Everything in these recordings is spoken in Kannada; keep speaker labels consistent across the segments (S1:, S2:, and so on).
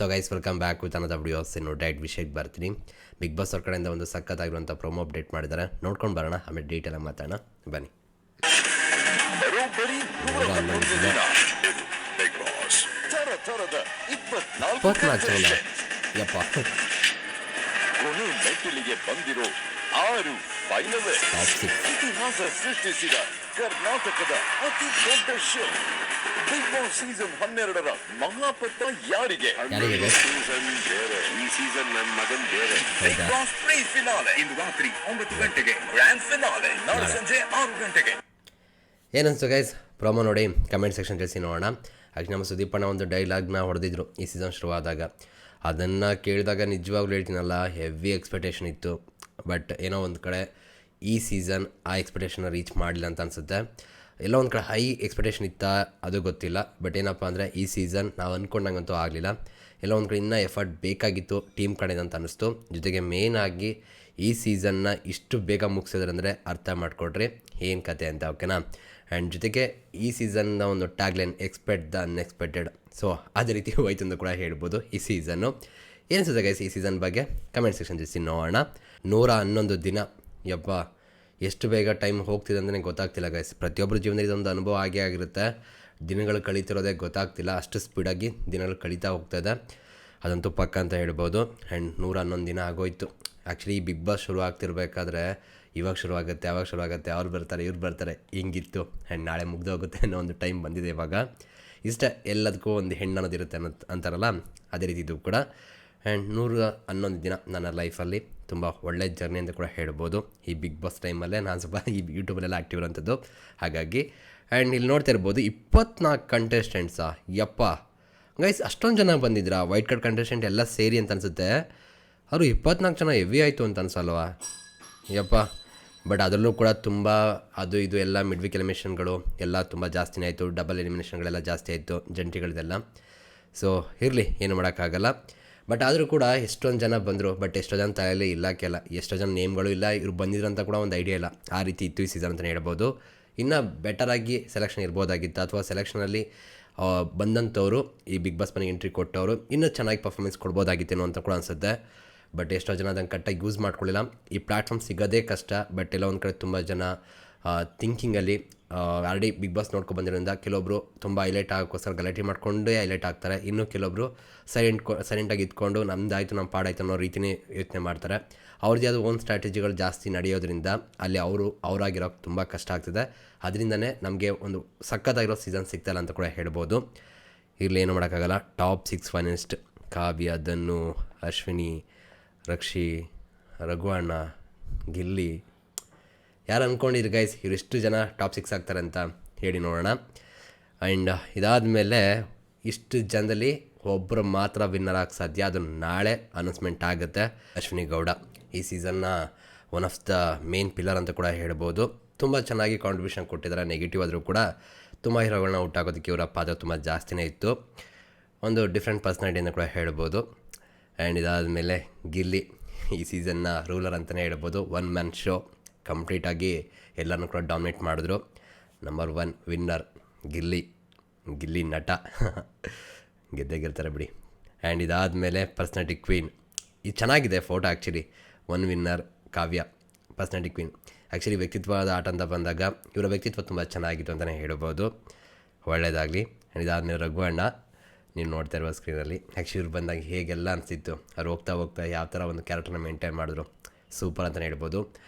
S1: So guys welcome back with ಅನ್ನೋದು ವಿಡಿಯೋಸ್. ಇನ್ನು ಡೈಟ್ ವಿಷಯಕ್ಕೆ ಬರ್ತೀನಿ. ಬಿಗ್ ಬಾಸ್ ಅವ್ರ ಕಡೆಯಿಂದ ಒಂದು ಸಖತ್ತಾಗಿರುವಂಥ ಪ್ರೊಮೋ ಅಪ್ಡೇಟ್ ಮಾಡಿದ್ದಾರೆ, ನೋಡ್ಕೊಂಡು ಬರೋಣ, ಆಮೇಲೆ ಡೀಟೇಲಾಗಿ ಮಾತಾಡೋಣ ಬನ್ನಿ.
S2: ಬಂದಿರೋ 6 ಫೈನಲ್ ಇತಿಹಾಸ ಸೃಷ್ಟಿಸಿದ ಕರ್ನಾಟಕದ ಅತಿ ದೊಡ್ಡ ಶೋ ಬಿಗ್ ಬಾಸ್ ಸೀಸನ್ 12ರ ಮಹಾಪತ್ತ ಯಾರಿಗೆ? ಈ ಸೀಸನ್ ನನ್ನ ಮಗನ್ ಬೇರೆ. ಬಿಗ್ ಬಾಸ್ ಪ್ರೀ ಫಿನಾಲೆ ಇಂದು ರಾತ್ರಿ 9 ಗಂಟೆಗೆ, ಗ್ರ್ಯಾಂಡ್ ಫಿನಾಲೆ ನಾಳೆ ಸಂಜೆ 6 ಗಂಟೆಗೆ.
S1: ಏನನ್ಸು ಗೈಸ್ ಪ್ರೊಮೋ ನೋಡಿ ಕಮೆಂಟ್ ಸೆಕ್ಷನ್ ತಿಳಿಸಿ ನೋಡೋಣ. ಆ್ಯಕ್ಚುಲಿ ನಮ್ಮ ಸುದೀಪಣ್ಣ ಒಂದು ಡೈಲಾಗ್ನ ಹೊಡೆದಿದ್ರು ಈ ಸೀಸನ್ ಶುರುವಾದಾಗ. ಅದನ್ನು ಕೇಳಿದಾಗ ನಿಜವಾಗ್ಲೂ ಹೇಳ್ತೀನಲ್ಲ, ಹೆವಿ ಎಕ್ಸ್ಪೆಕ್ಟೇಷನ್ ಇತ್ತು. ಬಟ್ ಏನೋ ಒಂದು ಕಡೆ ಈ ಸೀಸನ್ ಆ ಎಕ್ಸ್ಪೆಕ್ಟೇಷನ್ನ ರೀಚ್ ಮಾಡಲಿಲ್ಲ ಅಂತ ಅನಿಸುತ್ತೆ. ಎಲ್ಲ ಒಂದು ಕಡೆ ಹೈ ಎಕ್ಸ್ಪೆಕ್ಟೇಷನ್ ಇತ್ತಾ ಅದು ಗೊತ್ತಿಲ್ಲ. ಬಟ್ ಏನಪ್ಪ ಅಂದರೆ ಈ ಸೀಸನ್ ನಾವು ಅಂದ್ಕೊಂಡಂಗಂತೂ ಆಗಲಿಲ್ಲ. ಎಲ್ಲ ಒಂದು ಕಡೆ ಇನ್ನೂ ಎಫರ್ಟ್ ಬೇಕಾಗಿತ್ತು ಟೀಮ್ ಕಡೆಯಿಂದ ಅಂತ ಅನ್ನಿಸ್ತು. ಜೊತೆಗೆ ಮೇಯ್ನಾಗಿ ಈ ಸೀಸನ್ನ ಇಷ್ಟು ಬೇಗ ಮುಗಿಸಿದ್ರಂದರೆ ಅರ್ಥ ಮಾಡಿಕೊಡ್ರಿ ಏನು ಕತೆ ಅಂತ, ಓಕೆನಾ. ಆ್ಯಂಡ್ ಜೊತೆಗೆ ಈ ಸೀಸನ್ನ ಒಂದು tagline expect the unexpected. So ಅದೇ ರೀತಿ ಹೋಯ್ತು ಅಂತ ಕೂಡ ಹೇಳ್ಬೋದು ಈ ಸೀಸನ್ನು. ಏನಿಸುತ್ತೆ ಗೈಸ್ ಈ ಸೀಸನ್ ಬಗ್ಗೆ ಕಮೆಂಟ್ ಸೆಕ್ಷನ್ ತಿಳಿಸಿ ನೋಡೋಣ. 111 ದಿನ, ಯಪ್ಪ ಎಷ್ಟು ಬೇಗ ಟೈಮ್ ಹೋಗ್ತಿದೆ ಅಂತಲೇ ಗೊತ್ತಾಗ್ತಿಲ್ಲ ಗೈಸ್. ಪ್ರತಿಯೊಬ್ಬರ ಜೀವನದಲ್ಲಿ ಇದೊಂದು ಅನುಭವ ಆಗೇ ಆಗಿರುತ್ತೆ. ದಿನಗಳು ಕಳೀತಿರೋದೇ ಗೊತ್ತಾಗ್ತಿಲ್ಲ, ಅಷ್ಟು ಸ್ಪೀಡಾಗಿ ದಿನಗಳು ಕಳೀತಾ ಹೋಗ್ತಾಯಿದೆ, ಅದಂತೂ ಪಕ್ಕ ಅಂತ ಹೇಳ್ಬೋದು. ಆ್ಯಂಡ್ 111 ದಿನ ಆಗೋಯ್ತು. ಆ್ಯಕ್ಚುಲಿ ಈ ಬಿಗ್ ಬಾಸ್ ಶುರು ಆಗ್ತಿರ್ಬೇಕಾದ್ರೆ ಇವಾಗ ಶುರುವಾಗುತ್ತೆ, ಅವಾಗ ಶುರುವಾಗುತ್ತೆ, ಅವ್ರು ಬರ್ತಾರೆ ಇವ್ರು ಬರ್ತಾರೆ ಹಿಂಗಿತ್ತು. ಆ್ಯಂಡ್ ನಾಳೆ ಮುಗ್ದೋಗುತ್ತೆ ಅನ್ನೋ ಒಂದು ಟೈಮ್ ಬಂದಿದೆ ಇವಾಗ. ಇಷ್ಟ ಎಲ್ಲದಕ್ಕೂ ಒಂದು ಹೆಣ್ಣು ಅನ್ನೋದಿರುತ್ತೆ ಅಂತಾರಲ್ಲ, ಅದೇ ರೀತಿ ಇದು ಕೂಡ. ಆ್ಯಂಡ್ 111 ದಿನ ನನ್ನ ಲೈಫಲ್ಲಿ ತುಂಬ ಒಳ್ಳೆ ಜರ್ನಿ ಅಂತ ಕೂಡ ಹೇಳ್ಬೋದು. ಈ ಬಿಗ್ ಬಾಸ್ ಟೈಮಲ್ಲೇ ನಾನು ಸ್ವಲ್ಪ ಈ ಯೂಟ್ಯೂಬಲ್ಲೆಲ್ಲ ಆ್ಯಕ್ಟಿವ್ ಇರೋಂಥದ್ದು, ಹಾಗಾಗಿ. ಆ್ಯಂಡ್ ಇಲ್ಲಿ ನೋಡ್ತಾ ಇರ್ಬೋದು 24 ಕಂಟೆಸ್ಟೆಂಟ್ಸಾ, ಯಪ್ಪ ಗೈಸ್ ಅಷ್ಟೊಂದು ಜನ ಬಂದಿದ್ರಾ ವೈಟ್ ಕಾರ್ಡ್ ಕಂಟೆಸ್ಟೆಂಟ್ ಎಲ್ಲ ಸೇರಿ ಅಂತ ಅನಿಸುತ್ತೆ. ಅವರು 24 ಜನ ಹೆವಿ ಆಯಿತು ಅಂತ ಅನ್ಸಲ್ವಾ ಯಪ್ಪ. ಬಟ್ ಅದರಲ್ಲೂ ಕೂಡ ತುಂಬ ಅದು ಇದು ಎಲ್ಲ ಮಿಡ್ ವೀಕ್ ಎಲಿಮಿನೇಷನ್ಗಳು ಎಲ್ಲ ತುಂಬ ಜಾಸ್ತಿನೇ ಆಯಿತು. ಡಬಲ್ ಎಲಿಮಿನೇಷನ್ಗಳೆಲ್ಲ ಜಾಸ್ತಿ ಆಯಿತು, ಜಂಟಿಗಳದೆಲ್ಲ. ಸೊ ಇರಲಿ, ಏನು ಮಾಡೋಕ್ಕಾಗಲ್ಲ. ಬಟ್ ಆದರೂ ಕೂಡ ಎಷ್ಟೊಂದು ಜನ ಬಂದರು. ಬಟ್ ಎಷ್ಟೋ ಜನ ತಲೆಯಲ್ಲಿ ಇಲ್ಲ ಕೆಲ, ಎಷ್ಟೋ ಜನ ನೇಮ್ಗಳು ಇಲ್ಲ, ಇವ್ರು ಬಂದಿದ್ರಂತ ಕೂಡ ಒಂದು ಐಡಿಯಾ ಇಲ್ಲ. ಆ ರೀತಿ ಇತ್ತು ಈ ಸೀಸನ್ ಅಂತಲೇ ಹೇಳ್ಬೋದು. ಇನ್ನು ಬೆಟರಾಗಿ ಸೆಲೆಕ್ಷನ್ ಇರ್ಬೋದಾಗಿತ್ತು, ಅಥವಾ ಸೆಲೆಕ್ಷನಲ್ಲಿ ಬಂದಂಥವರು ಈ ಬಿಗ್ ಬಾಸ್ ಮನೆಗೆ ಎಂಟ್ರಿ ಕೊಟ್ಟವರು ಇನ್ನೂ ಚೆನ್ನಾಗಿ ಪರ್ಫಾರ್ಮೆನ್ಸ್ ಕೊಡ್ಬೋದಾಗಿತ್ತೇನೋ ಅಂತ ಕೂಡ ಅನಿಸುತ್ತೆ. ಬಟ್ ಎಷ್ಟೋ ಜನ ಅದನ್ನು ಕರೆಕ್ಟಾಗಿ ಯೂಸ್ ಮಾಡ್ಕೊಳ್ಳಿಲ್ಲ. ಈ ಪ್ಲ್ಯಾಟ್ಫಾರ್ಮ್ ಸಿಗೋದೇ ಕಷ್ಟ. ಬಟ್ ಎಲ್ಲ ಒಂದು ಕಡೆ ತುಂಬ ಜನ ಥಿಂಕಿಂಗಲ್ಲಿ ಆಲ್ರೆಡಿ ಬಿಗ್ ಬಾಸ್ ನೋಡ್ಕೊಂಡು ಬಂದಿರೋದ್ರಿಂದ ಕೆಲವೊಬ್ಬರು ತುಂಬ ಹೈಲೈಟ್ ಆಗೋಕ್ಕೋಸ್ಕರ ಗಲಾಟೆ ಮಾಡ್ಕೊಂಡೇ ಹೈಲೈಟ್ ಆಗ್ತಾರೆ. ಇನ್ನು ಕೆಲವೊಬ್ಬರು ಸೈಲೆಂಟಾಗಿ ಇದ್ಕೊಂಡು ನಮ್ಮದಾಯಿತು ನಮ್ಮ ಪಾಡಾಯಿತು ಅನ್ನೋ ರೀತಿಯೇ ಯೋಚನೆ ಮಾಡ್ತಾರೆ. ಅವ್ರದ್ದೇ ಆದ ಓನ್ ಸ್ಟ್ರಾಟಜಿಗಳು ಜಾಸ್ತಿ ನಡೆಯೋದ್ರಿಂದ ಅಲ್ಲಿ ಅವರಾಗಿರೋಕ್ಕೆ ತುಂಬ ಕಷ್ಟ ಆಗ್ತದೆ. ಅದರಿಂದನೇ ನಮಗೆ ಒಂದು ಸಖತ್ತಾಗಿರೋ ಸೀಸನ್ ಸಿಗ್ತಾಯಿಲ್ಲ ಅಂತ ಕೂಡ ಹೇಳ್ಬೋದು. ಇಲ್ಲಿ ಏನು ಮಾಡೋಕ್ಕಾಗಲ್ಲ. ಟಾಪ್ 6 ಫೈನಲಿಸ್ಟ್ ಕಾವ್ಯ, ಧನು, ಅಶ್ವಿನಿ, ರಕ್ಷಿ, ರಘುವಣ್ಣ, ಗಿಲ್ಲಿ, ಯಾರು ಅಂದ್ಕೊಂಡಿದ್ರು ಗೈಸ್ ಇವರಿಷ್ಟು ಜನ ಟಾಪ್ 6 ಆಗ್ತಾರೆ ಅಂತ ಹೇಳಿ ನೋಡೋಣ. ಆ್ಯಂಡ್ ಇದಾದಮೇಲೆ ಇಷ್ಟು ಜನದಲ್ಲಿ ಒಬ್ಬರು ಮಾತ್ರ ವಿನ್ನರ್ ಆಗಿ ಸಾಧ್ಯ. ಅದು ನಾಳೆ ಅನೌನ್ಸ್ಮೆಂಟ್ ಆಗುತ್ತೆ. ಅಶ್ವಿನಿ ಗೌಡ ಈ ಸೀಸನ್ನ one of the main pillar ಅಂತ ಕೂಡ ಹೇಳ್ಬೋದು. ತುಂಬ ಚೆನ್ನಾಗಿ ಕಾಂಟ್ರಿಬ್ಯೂಷನ್ ಕೊಟ್ಟಿದ್ದಾರೆ. ನೆಗೆಟಿವ್ ಆದರೂ ಕೂಡ ತುಂಬ ಹೀರೋಗಳನ್ನ ಔಟ್ ಆಗೋದಕ್ಕೆ ಇವರ ಪಾತ್ರ ತುಂಬ ಜಾಸ್ತಿನೇ ಇತ್ತು. ಒಂದು ಡಿಫ್ರೆಂಟ್ ಪರ್ಸ್ನಾಲಿಟಿ ಅಂತ ಕೂಡ ಹೇಳ್ಬೋದು. ಆ್ಯಂಡ್ ಇದಾದಮೇಲೆ ಗಿಲ್ಲಿ ಈ ಸೀಸನ್ನ ರೂಲರ್ ಅಂತಲೇ ಹೇಳ್ಬೋದು. 1 ಮ್ಯಾನ್ ಶೋ ಕಂಪ್ಲೀಟಾಗಿ ಎಲ್ಲನೂ ಕೂಡ ಡಾಮಿನೇಟ್ ಮಾಡಿದ್ರು. ನಂಬರ್ 1 ವಿನ್ನರ್ ಗಿಲ್ಲಿ ನಟ ಗೆದ್ದಿರ್ತಾರೆ ಬಿಡಿ. ಆ್ಯಂಡ್ ಇದಾದಮೇಲೆ ಪರ್ಸ್ನಾಲಿಟಿ ಕ್ವೀನ್, ಇದು ಚೆನ್ನಾಗಿದೆ ಫೋಟೋ ಆ್ಯಕ್ಚುಲಿ. 1 ವಿನ್ನರ್ ಕಾವ್ಯ, ಪರ್ಸ್ನಾಲಿಟಿ ಕ್ವೀನ್. ಆ್ಯಕ್ಚುಲಿ ವ್ಯಕ್ತಿತ್ವದ ಆಟ ಅಂತ ಬಂದಾಗ ಇವರ ವ್ಯಕ್ತಿತ್ವ ತುಂಬ ಚೆನ್ನಾಗಿತ್ತು ಅಂತಲೇ ಹೇಳ್ಬೋದು. ಒಳ್ಳೆಯದಾಗಲಿ. ಆ್ಯಂಡ್ ಇದಾದಮೇಲೆ ರಘುವಣ್ಣ, ನೀವು ನೋಡ್ತಾ ಇರುವ ಸ್ಕ್ರೀನಲ್ಲಿ ಆ್ಯಕ್ಚುಲಿ ಇವ್ರು ಬಂದಾಗ ಹೇಗೆಲ್ಲ ಅನಿಸಿತ್ತು. ಅವ್ರು ಹೋಗ್ತಾ ಯಾವ ಥರ ಒಂದು ಕ್ಯಾರೆಕ್ಟರ್ನ ಮೇಂಟೈನ್ ಮಾಡಿದ್ರು, ಸೂಪರ್ ಅಂತಲೇ ಹೇಳ್ಬೋದು.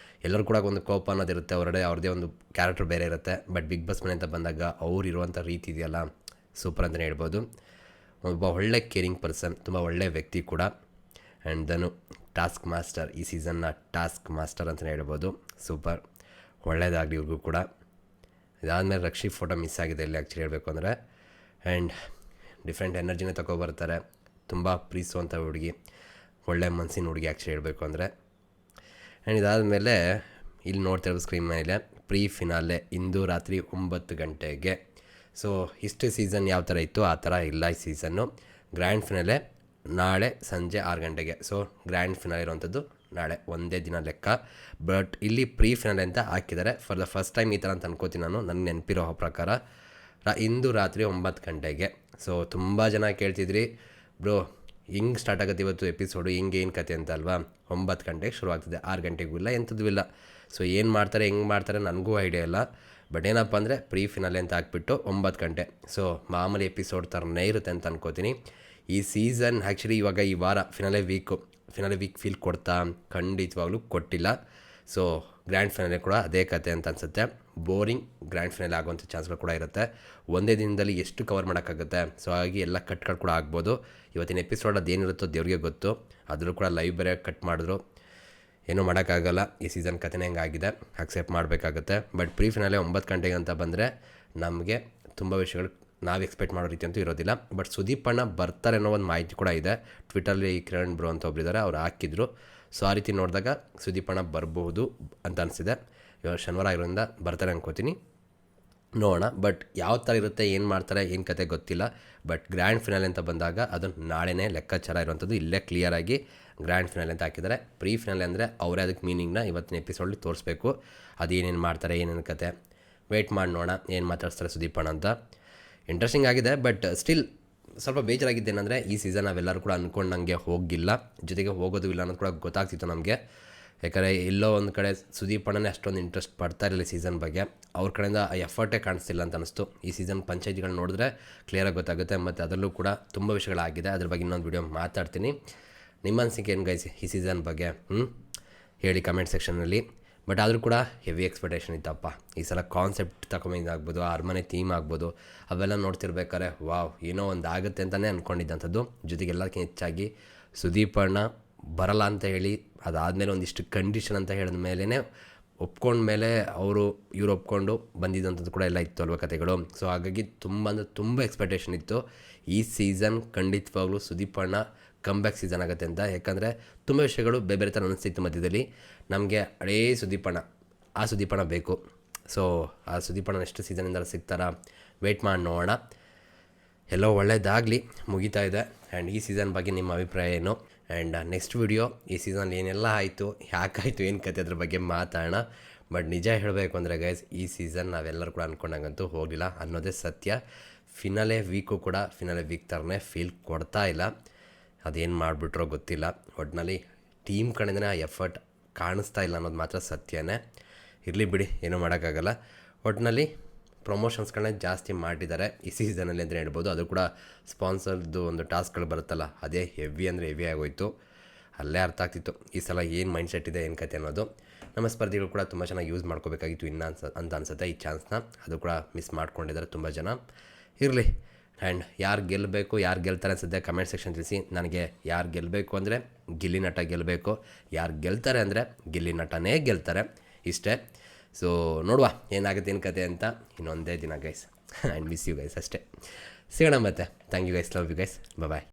S1: ಎಲ್ಲರೂ ಕೂಡ ಒಂದು ಕೋಪ ಅನ್ನೋದಿರುತ್ತೆ, ಅವ್ರದ್ದೇ ಒಂದು ಕ್ಯಾರೆಕ್ಟರ್ ಬೇರೆ ಇರುತ್ತೆ. ಬಟ್ ಬಿಗ್ ಬಾಸ್ ಮನೆ ಅಂತ ಬಂದಾಗ ಅವ್ರು ಇರುವಂಥ ರೀತಿ ಇದೆಯಲ್ಲ, ಸೂಪರ್ ಅಂತಲೇ ಹೇಳ್ಬೋದು. ಒಬ್ಬ ಒಳ್ಳೆ ಕೇರಿಂಗ್ ಪರ್ಸನ್, ತುಂಬ ಒಳ್ಳೆಯ ವ್ಯಕ್ತಿ ಕೂಡ. ಆ್ಯಂಡ್ ಧನು ಟಾಸ್ಕ್ ಮಾಸ್ಟರ್, ಈ ಸೀಸನ್ನ ಟಾಸ್ಕ್ ಮಾಸ್ಟರ್ ಅಂತಲೇ ಹೇಳ್ಬೋದು. ಸೂಪರ್, ಒಳ್ಳೆಯದಾಗಲಿ ಇವ್ರಿಗೂ ಕೂಡ. ಇದಾದಮೇಲೆ ರಕ್ಷಿ ಫೋಟೋ ಮಿಸ್ ಆಗಿದೆ ಇಲ್ಲಿ ಆ್ಯಕ್ಚುಲಿ ಹೇಳಬೇಕು ಅಂದರೆ. ಆ್ಯಂಡ್ ಡಿಫ್ರೆಂಟ್ ಎನರ್ಜಿನೇ ತೊಗೊಬರ್ತಾರೆ. ತುಂಬ ಪ್ರೀತಿಸುವಂಥ ಹುಡುಗಿ, ಒಳ್ಳೆ ಮನಸ್ಸಿನ ಹುಡುಗಿ ಆ್ಯಕ್ಚುಲಿ ಹೇಳಬೇಕು ಅಂದರೆ. ಆ್ಯಂಡ್ ಇದಾದಮೇಲೆ ಇಲ್ಲಿ ನೋಡ್ತಾ ಇರೋದು ಸ್ಕ್ರೀನ್ ಮೇಲೆ ಪ್ರೀ ಫಿನಾಲೆ ಇಂದು ರಾತ್ರಿ 9 ಗಂಟೆಗೆ. ಸೊ ಇಷ್ಟು ಸೀಸನ್ ಯಾವ ಥರ ಇತ್ತು ಆ ಥರ ಇಲ್ಲ ಈ ಸೀಸನ್ನು. ಗ್ರ್ಯಾಂಡ್ ಫಿನಾಲೆ ನಾಳೆ ಸಂಜೆ 6 ಗಂಟೆಗೆ. ಸೊ ಗ್ರ್ಯಾಂಡ್ ಫಿನಾಲೆ ಇರೋವಂಥದ್ದು ನಾಳೆ, ಒಂದೇ ದಿನ ಲೆಕ್ಕ. ಬಟ್ ಇಲ್ಲಿ ಪ್ರೀ ಫಿನಾಲೆ ಅಂತ ಹಾಕಿದ್ದಾರೆ. ಫಾರ್ ದ ಫಸ್ಟ್ ಟೈಮ್ ಈ ಥರ ಅಂತ ಅನ್ಕೋತೀನಿ ನಾನು, ನನಗೆ ನೆನಪಿರೋ ಪ್ರಕಾರ. ಇಂದು ರಾತ್ರಿ 9 ಗಂಟೆಗೆ. ಸೊ ತುಂಬ ಜನ ಕೇಳ್ತಿದ್ರಿ ಬ್ರೋ ಹಿಂಗೆ ಸ್ಟಾರ್ಟ್ ಆಗುತ್ತೆ ಇವತ್ತು ಎಪಿಸೋಡು, ಹಿಂಗೆ ಏನು ಕತೆ ಅಂತ ಅಲ್ವಾ. 9 ಗಂಟೆಗೆ ಶುರು ಆಗ್ತದೆ, 6 ಗಂಟೆಗೂ ಇಲ್ಲ, ಎಂಥದ್ದು ಇಲ್ಲ. ಸೊ ಏನು ಮಾಡ್ತಾರೆ ಹೆಂಗೆ ಮಾಡ್ತಾರೆ ನನಗೂ ಐಡಿಯಾ ಇಲ್ಲ. ಬಟ್ ಏನಪ್ಪ ಅಂದರೆ ಪ್ರೀ ಫಿನಾಲೆ ಅಂತ ಹಾಕ್ಬಿಟ್ಟು 9 ಗಂಟೆ. ಸೊ ಮಾಮೂಲಿ ಎಪಿಸೋಡ್ ಥರನೇ ಇರುತ್ತೆ ಅಂತ ಅನ್ಕೋತೀನಿ. ಈ ಸೀಸನ್ ಆ್ಯಕ್ಚುಲಿ ಇವಾಗ ಈ ವಾರ ಫಿನಾಲೆ ವೀಕ್ ಫೀಲ್ ಕೊಡ್ತಾ ಖಂಡಿತವಾಗ್ಲೂ ಕೊಟ್ಟಿಲ್ಲ. ಸೊ ಗ್ರ್ಯಾಂಡ್ ಫಿನಾಲೆ ಕೂಡ ಅದೇ ಕತೆ ಅಂತ ಅನಿಸುತ್ತೆ. ಬೋರಿಂಗ್ ಗ್ರ್ಯಾಂಡ್ ಫಿನಾಲೆ ಆಗುವಂಥ ಚಾನ್ಸ್ಗಳು ಕೂಡ ಇರುತ್ತೆ. ಒಂದೇ ದಿನದಲ್ಲಿ ಎಷ್ಟು ಕವರ್ ಮಾಡೋಕ್ಕಾಗುತ್ತೆ. ಸೊ ಹಾಗಾಗಿ ಎಲ್ಲ ಕಟ್ಗಳು ಕೂಡ ಆಗ್ಬೋದು. ಇವತ್ತಿನ ಎಪಿಸೋಡ್ ಅದೇನಿರುತ್ತೋ ದೇವ್ರಿಗೆ ಗೊತ್ತು. ಅದರಲ್ಲೂ ಕೂಡ ಲೈವ್ ಬೇರೆ ಕಟ್ ಮಾಡಿದ್ರು, ಏನೂ ಮಾಡೋಕ್ಕಾಗಲ್ಲ. ಈ ಸೀಸನ್ ಕಥೆನೇ ಹೆಂಗಾಗಿದೆ, ಅಕ್ಸೆಪ್ಟ್ ಮಾಡಬೇಕಾಗುತ್ತೆ. ಬಟ್ ಪ್ರೀ ಫಿನಾಲೆ 9 ಗಂಟೆಗೆ ಅಂತ ಬಂದರೆ ನಮಗೆ ತುಂಬ ವಿಷಯಗಳು ನಾವು ಎಕ್ಸ್ಪೆಕ್ಟ್ ಮಾಡೋ ರೀತಿ ಅಂತೂ ಇರೋದಿಲ್ಲ. ಬಟ್ ಸುದೀಪ್ ಅಣ್ಣ ಬರ್ತಾರೆ ಅನ್ನೋ ಒಂದು ಮಾಹಿತಿ ಕೂಡ ಇದೆ. ಟ್ವಿಟರಲ್ಲಿ ಕಿರಣ್ ಬ್ರೋ ಅಂತ ಒಬ್ಬರಿದ್ದಾರೆ, ಅವ್ರು ಹಾಕಿದ್ರು. ಸೊ ಆ ರೀತಿ ನೋಡಿದಾಗ ಸುದೀಪ್ ಅಣ್ಣ ಬರ್ಬೋದು ಅಂತ ಅನಿಸಿದೆ. ಇವಾಗ ಶನಿವಾರ ಇರೋದ್ರಿಂದ ಬರ್ತಾರೆ ಅನ್ಕೋತೀನಿ, ನೋಡೋಣ. ಬಟ್ ಯಾವ ಥರ ಇರುತ್ತೆ, ಏನು ಮಾಡ್ತಾರೆ, ಏನು ಕತೆ ಗೊತ್ತಿಲ್ಲ. ಬಟ್ ಗ್ರ್ಯಾಂಡ್ ಫಿನಾಲೆ ಅಂತ ಬಂದಾಗ ಅದು ನಾಳೆನೇ ಲೆಕ್ಕಾಚಾರ ಇರುವಂಥದ್ದು. ಇಲ್ಲೇ ಕ್ಲಿಯರಾಗಿ ಗ್ರ್ಯಾಂಡ್ ಫಿನಾಲೆ ಅಂತ ಹಾಕಿದ್ದಾರೆ. ಪ್ರೀ ಫಿನಾಲೆ ಅಂದರೆ ಅವರೇ ಅದಕ್ಕೆ ಮೀನಿಂಗ್ನ ಇವತ್ತಿನ ಎಪಿಸೋಡಲ್ಲಿ ತೋರಿಸ್ಬೇಕು. ಅದು ಏನೇನು ಮಾಡ್ತಾರೆ, ಏನೇನು ಕತೆ, ವೆಯ್ಟ್ ಮಾಡಿ ನೋಡೋಣ ಏನು ಮಾತಾಡ್ತಾರೆ ಸುದೀಪ್ ಅಣ್ಣ ಅಂತ. ಇಂಟ್ರೆಸ್ಟಿಂಗ್ ಆಗಿದೆ. ಬಟ್ ಸ್ಟಿಲ್ ಸ್ವಲ್ಪ ಬೇಜಾರಾಗಿದ್ದೇನೆಂದರೆ ಈ ಸೀಸನ್ ನಾವೆಲ್ಲರೂ ಕೂಡ ಅಂದ್ಕೊಂಡಂಗೆ ಹೋಗಿಲ್ಲ, ಜೊತೆಗೆ ಹೋಗೋದು ಇಲ್ಲ ಅನ್ನೋದು ಕೂಡ ಗೊತ್ತಾಗ್ತಿತ್ತು ನಮಗೆ. ಯಾಕಂದರೆ ಎಲ್ಲೋ ಒಂದು ಕಡೆ ಸುದೀಪ್ ಅಣ್ಣನೇ ಅಷ್ಟೊಂದು ಇಂಟ್ರೆಸ್ಟ್ ಪಡ್ತಾ ಇರಲಿಲ್ಲ ಸೀಸನ್ ಬಗ್ಗೆ. ಅವ್ರ ಕಡೆಯಿಂದ ಆ ಎಫರ್ಟೇ ಕಾಣಿಸ್ತಿಲ್ಲ ಅಂತ ಅನಿಸ್ತು. ಈ ಸೀಸನ್ ಪಂಚಾಯಿತಿಗಳು ನೋಡಿದ್ರೆ ಕ್ಲಿಯರಾಗಿ ಗೊತ್ತಾಗುತ್ತೆ. ಮತ್ತು ಅದರಲ್ಲೂ ಕೂಡ ತುಂಬ ವಿಷಯಗಳಾಗಿದೆ. ಅದ್ರ ಬಗ್ಗೆ ಇನ್ನೊಂದು ವಿಡಿಯೋ ಮಾತಾಡ್ತೀನಿ. ನಿಮ್ಮ ಅನಿಸಿಕೆ ಏನು ಗೈಸ್ ಈ ಸೀಸನ್ ಬಗ್ಗೆ ಹೇಳಿ ಕಮೆಂಟ್ ಸೆಕ್ಷನಲ್ಲಿ. ಬಟ್ ಆದರೂ ಕೂಡ ಹೆವಿ ಎಕ್ಸ್ಪೆಕ್ಟೇಷನ್ ಇತ್ತಪ್ಪ. ಈ ಸಲ ಕಾನ್ಸೆಪ್ಟ್ ತಗೊಂಬಂದಾಗ್ಬೋದು, ಅರಮನೆ ಥೀಮ್ ಆಗ್ಬೋದು, ಅವೆಲ್ಲ ನೋಡ್ತಿರ್ಬೇಕಾದ್ರೆ ವಾವ್ ಏನೋ ಒಂದು ಆಗುತ್ತೆ ಅಂತಲೇ ಅಂದ್ಕೊಂಡಿದ್ದಂಥದ್ದು. ಜೊತೆಗೆ ಎಲ್ಲದಕ್ಕಿಂತ ಹೆಚ್ಚಾಗಿ ಸುದೀಪ್ ಅಣ್ಣ ಬರಲ್ಲ ಅಂತ ಹೇಳಿ ಅದಾದಮೇಲೆ ಒಂದಿಷ್ಟು ಕಂಡೀಷನ್ ಅಂತ ಹೇಳಿದ ಮೇಲೇ ಒಪ್ಕೊಂಡ್ಮೇಲೆ ಇವ್ರು ಒಪ್ಕೊಂಡು ಬಂದಿದ್ದಂಥದ್ದು ಕೂಡ ಎಲ್ಲ ಇತ್ತು ಅಲ್ವ ಕತೆಗಳು. ಸೊ ಹಾಗಾಗಿ ತುಂಬ ಅಂದರೆ ತುಂಬ ಎಕ್ಸ್ಪೆಕ್ಟೇಷನ್ ಇತ್ತು. ಈ ಸೀಸನ್ ಖಂಡಿತವಾಗ್ಲೂ ಸುದೀಪ್ ಅಣ್ಣ ಕಮ್ಬ್ಯಾಕ್ ಸೀಸನ್ ಆಗುತ್ತೆ ಅಂತ. ಯಾಕಂದರೆ ತುಂಬ ವಿಷಯಗಳು ಬೇರೆ ಥರ ಅನಿಸ್ತಿತ್ತು ಮಧ್ಯದಲ್ಲಿ. ನಮಗೆ ಹಳೇ ಆ ಸುದೀಪಣ್ಣ ಬೇಕು. ಸೊ ಆ ಸುದೀಪಣ್ಣ ನೆಕ್ಸ್ಟ್ ಸೀಸನಿಂದ ಸಿಗ್ತಾರಾ, ವೆಯ್ಟ್ ಮಾಡಿ ನೋಡೋಣ. ಎಲ್ಲೋ ಒಳ್ಳೇದಾಗಲಿ, ಮುಗಿತಾ ಇದೆ. ಆ್ಯಂಡ್ ಈ ಸೀಸನ್ ಬಗ್ಗೆ ನಿಮ್ಮ ಅಭಿಪ್ರಾಯ ಏನು? ಆ್ಯಂಡ್ ನೆಕ್ಸ್ಟ್ ವಿಡಿಯೋ ಈ ಸೀಸನ್ ಏನೆಲ್ಲ ಆಯಿತು, ಯಾಕಾಯಿತು, ಏನು ಕತೆ ಅದ್ರ ಬಗ್ಗೆ ಮಾತಾಡೋಣ. ಬಟ್ ನಿಜ ಹೇಳಬೇಕು ಅಂದರೆ ಗೈಸ್ ಈ ಸೀಸನ್ ನಾವೆಲ್ಲರೂ ಕೂಡ ಅಂದ್ಕೊಂಡಂಗಂತೂ ಹೋಗಲಿಲ್ಲ ಅನ್ನೋದೇ ಸತ್ಯ. ಫಿನಾಲೆ ವೀಕು ಕೂಡ ಫಿನಾಲೆ ವೀಕ್ ಥರನೇ ಫೀಲ್ ಕೊಡ್ತಾ ಇಲ್ಲ. ಅದೇನು ಮಾಡಿಬಿಟ್ರೋ ಗೊತ್ತಿಲ್ಲ. ಒಟ್ಟಿನಲ್ಲಿ ಟೀಮ್ ಕಡೆಯಿಂದನೇ ಆ ಎಫರ್ಟ್ ಕಾಣಿಸ್ತಾ ಇಲ್ಲ ಅನ್ನೋದು ಮಾತ್ರ ಸತ್ಯನೇ. ಇರಲಿ ಬಿಡಿ, ಏನೂ ಮಾಡೋಕ್ಕಾಗಲ್ಲ. ಒಟ್ಟಿನಲ್ಲಿ ಪ್ರಮೋಷನ್ಸ್ಗಳನ್ನೇ ಜಾಸ್ತಿ ಮಾಡಿದ್ದಾರೆ ಈ ಸೀಸನಲ್ಲಿ ಅಂತಲೇ ಹೇಳ್ಬೋದು. ಅದು ಕೂಡ ಸ್ಪಾನ್ಸರ್ದು ಒಂದು ಟಾಸ್ಕ್ಗಳು ಬರುತ್ತಲ್ಲ, ಅದೇ ಹೆವಿ ಅಂದರೆ ಹೆವಿ ಆಗೋಯ್ತು. ಅಲ್ಲೇ ಅರ್ಥ ಆಗ್ತಿತ್ತು ಈ ಸಲ ಏನು ಮೈಂಡ್ಸೆಟ್ ಇದೆ, ಏನು ಕತೆ ಅನ್ನೋದು. ನಮ್ಮ ಸ್ಪರ್ಧಿಗಳು ಕೂಡ ತುಂಬ ಚೆನ್ನಾಗಿ ಯೂಸ್ ಮಾಡ್ಕೋಬೇಕಾಗಿತ್ತು ಅಂತ ಅನಿಸುತ್ತೆ ಈ ಚಾನ್ಸ್ನ. ಅದು ಕೂಡ ಮಿಸ್ ಮಾಡ್ಕೊಂಡಿದ್ದಾರೆ ತುಂಬ ಜನ. ಇರಲಿ. ಆ್ಯಂಡ್ ಯಾರು ಗೆಲ್ತಾರೆ ಅನ್ಸುತ್ತೆ ಕಮೆಂಟ್ ಸೆಕ್ಷನ್ ತಿಳಿಸಿ. ನನಗೆ ಯಾರು ಗೆಲ್ಲಬೇಕು ಅಂದರೆ ಗಿಲ್ಲಿ ನಟ ಗೆಲ್ಲಬೇಕು, ಯಾರು ಗೆಲ್ತಾರೆ ಅಂದರೆ ಗಿಲ್ಲಿ ನಟನೇ ಗೆಲ್ತಾರೆ, ಇಷ್ಟೇ. ಸೊ ನೋಡುವ ಏನಾಗುತ್ತೆ ಏನು ಕತೆ ಅಂತ. ಇನ್ನೊಂದೇ ದಿನ guys. And miss you guys ಅಷ್ಟೇ. ಸಿಗೋಣ ಮತ್ತೆ. Thank you guys, love you guys, bye.